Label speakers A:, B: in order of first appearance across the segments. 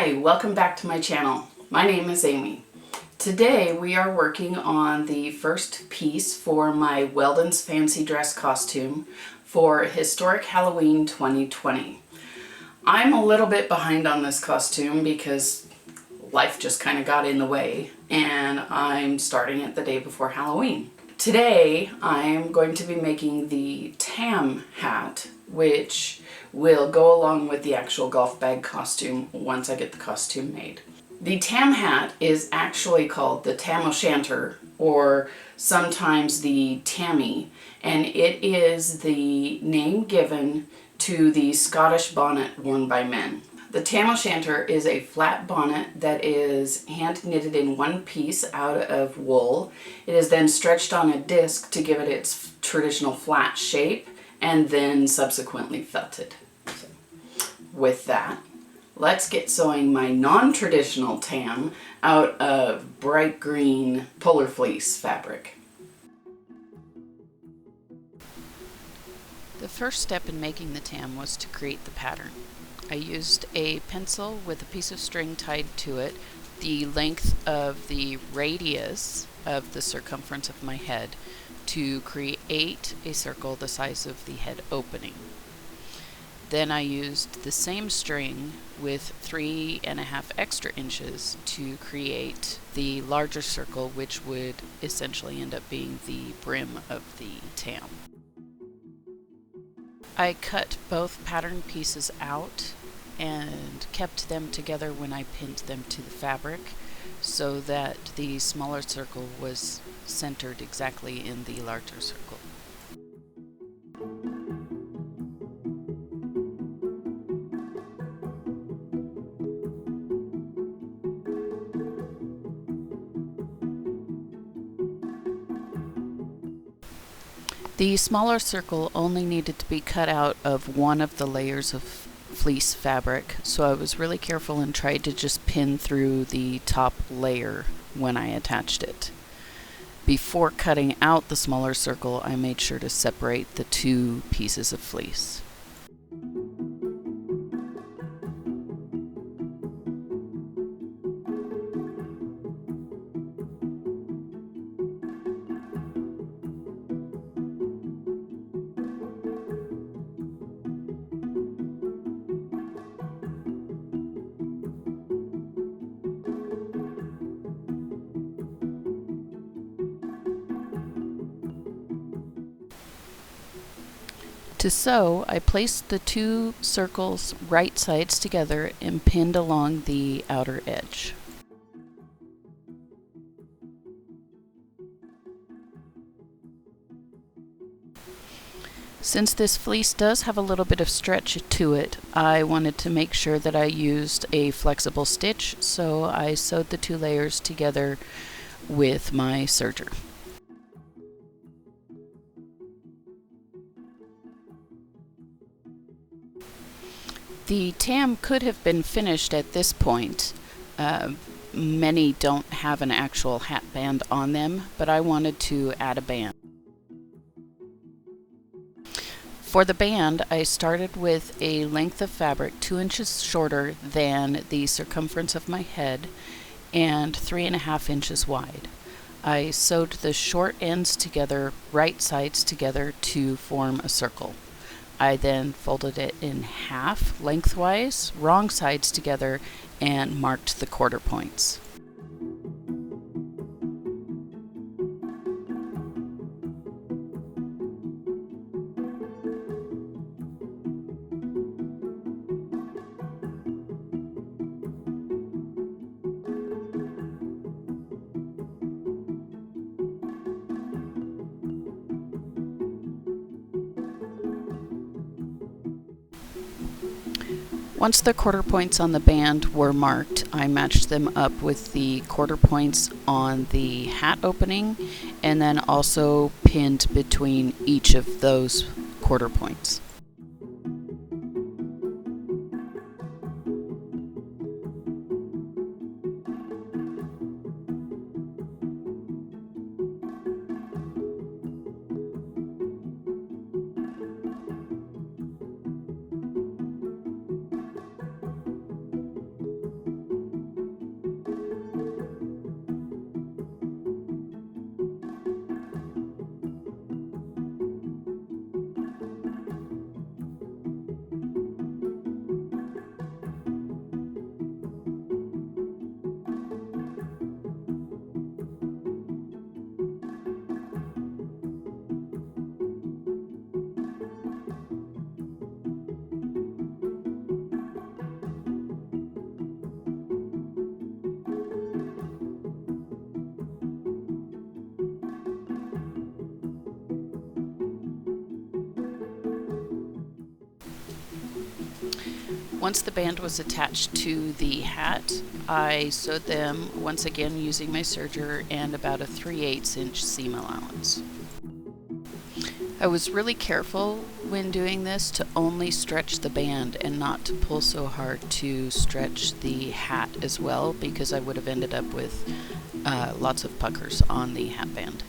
A: Hi, welcome back to my channel. My name is Amy. Today we are working on the first piece for my Weldon's fancy dress costume for Historic Halloween 2020. I'm a little bit behind on this costume because life just kind of got in the way, and I'm starting it the day before Halloween. Today I'm going to be making the Tam Hat, which will go along with the actual golf bag costume once I get the costume made. The Tam Hat is actually called the Tam O'Shanter, or sometimes the Tammy, and it is the name given to the Scottish bonnet worn by men. The Tam O'Shanter is a flat bonnet that is hand knitted in one piece out of wool. It is then stretched on a disc to give it its traditional flat shape and then subsequently felted. So, with that, let's get sewing my non-traditional tam out of bright green polar fleece fabric.
B: The first step in making the tam was to create the pattern. I used a pencil with a piece of string tied to it, the length of the radius of the circumference of my head, to create a circle the size of the head opening. Then I used the same string with 3.5 extra inches to create the larger circle, which would essentially end up being the brim of the tam. I cut both pattern pieces out and kept them together when I pinned them to the fabric so that the smaller circle was centered exactly in the larger circle. The smaller circle only needed to be cut out of one of the layers of fleece fabric, so I was really careful and tried to just pin through the top layer when I attached it. Before cutting out the smaller circle, I made sure to separate the two pieces of fleece. To sew, I placed the two circles right sides together and pinned along the outer edge. Since this fleece does have a little bit of stretch to it, I wanted to make sure that I used a flexible stitch, so I sewed the two layers together with my serger. The tam could have been finished at this point. Many don't have an actual hat band on them, but I wanted to add a band. For the band, I started with a length of fabric 2 inches shorter than the circumference of my head and 3.5 inches wide. I sewed the short ends together, right sides together, to form a circle. I then folded it in half lengthwise, wrong sides together, and marked the quarter points. Once the quarter points on the band were marked, I matched them up with the quarter points on the hat opening and then also pinned between each of those quarter points. Once the band was attached to the hat, I sewed them once again using my serger and about a 3/8 inch seam allowance. I was really careful when doing this to only stretch the band and not to pull so hard to stretch the hat as well, because I would have ended up with lots of puckers on the hat band.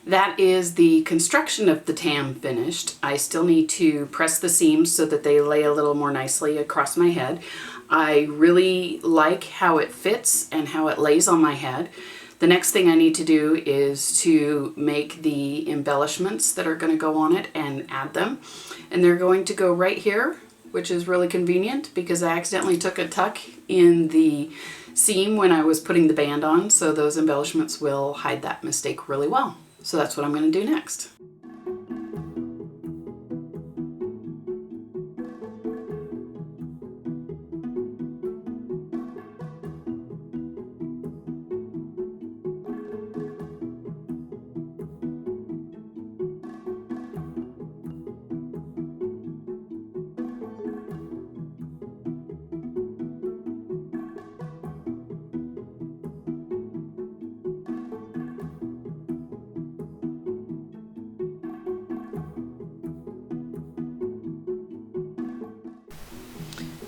A: That is the construction of the tam finished. I still need to press the seams so that they lay a little more nicely across my head. I really like how it fits and how it lays on my head. The next thing I need to do is to make the embellishments that are going to go on it and add them. And they're going to go right here, which is really convenient because I accidentally took a tuck in the seam when I was putting the band on, so those embellishments will hide that mistake really well. So that's what I'm going to do next.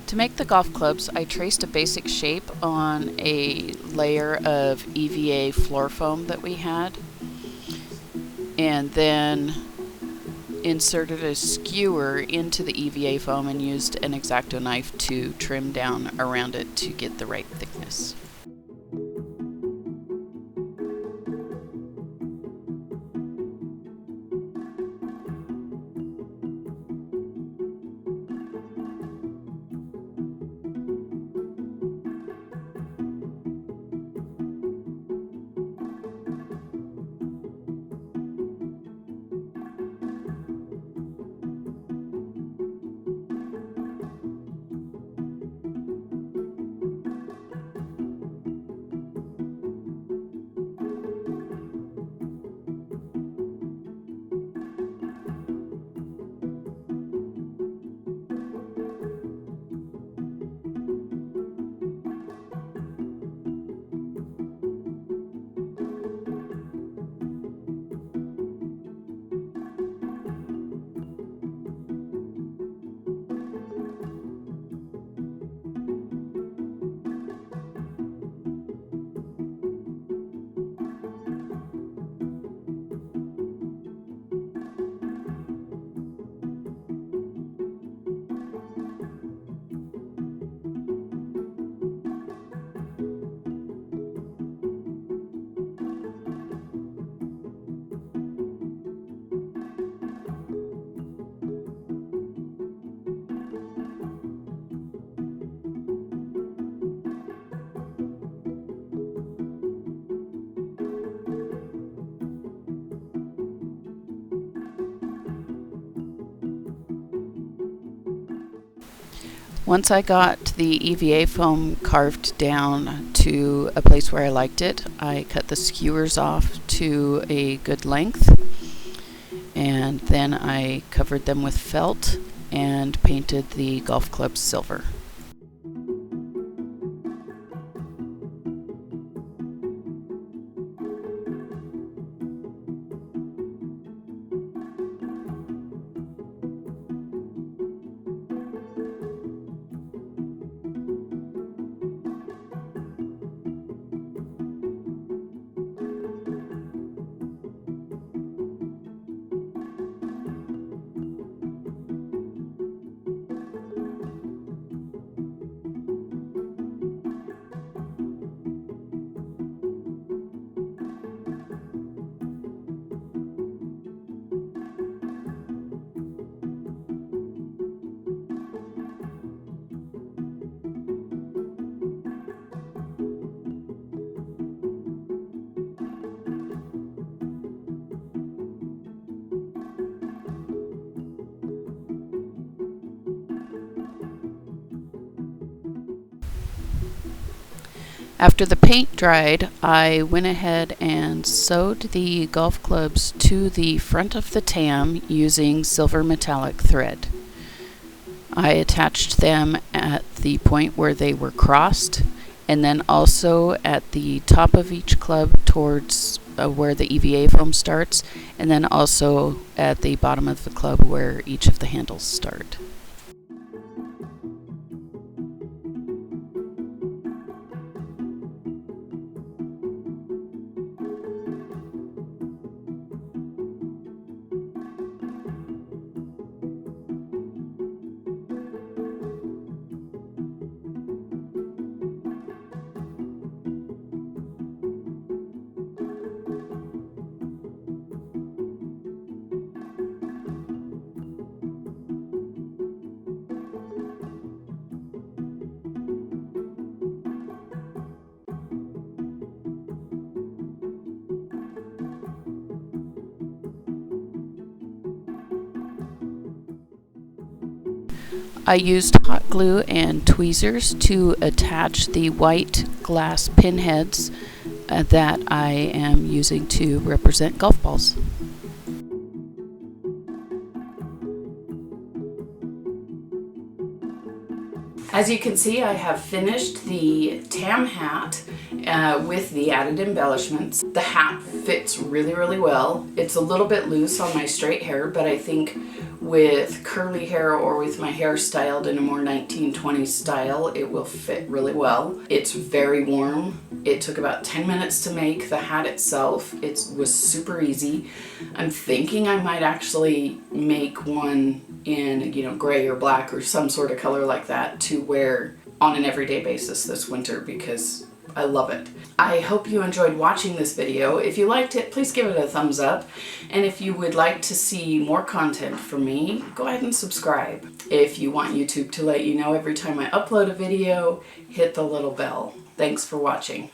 B: To make the golf clubs, I traced a basic shape on a layer of EVA floor foam that we had, and then inserted a skewer into the EVA foam and used an X-Acto knife to trim down around it to get the right thickness. Once I got the EVA foam carved down to a place where I liked it, I cut the skewers off to a good length, and then I covered them with felt and painted the golf clubs silver. After the paint dried, I went ahead and sewed the golf clubs to the front of the tam using silver metallic thread. I attached them at the point where they were crossed, and then also at the top of each club towards where the EVA foam starts, and then also at the bottom of the club where each of the handles start. I used hot glue and tweezers to attach the white glass pinheads that I am using to represent golf balls.
A: As you can see, I have finished the Tam hat with the added embellishments. The hat fits really, really well. It's a little bit loose on my straight hair, but I think with curly hair or with my hair styled in a more 1920s style, it will fit really well. It's very warm. It took about 10 minutes to make the hat itself. It was super easy. I'm thinking I might actually make one in, gray or black or some sort of color like that to wear on an everyday basis this winter because I love it. I hope you enjoyed watching this video. If you liked it, please give it a thumbs up. And if you would like to see more content from me, go ahead and subscribe. If you want YouTube to let you know every time I upload a video, hit the little bell. Thanks for watching.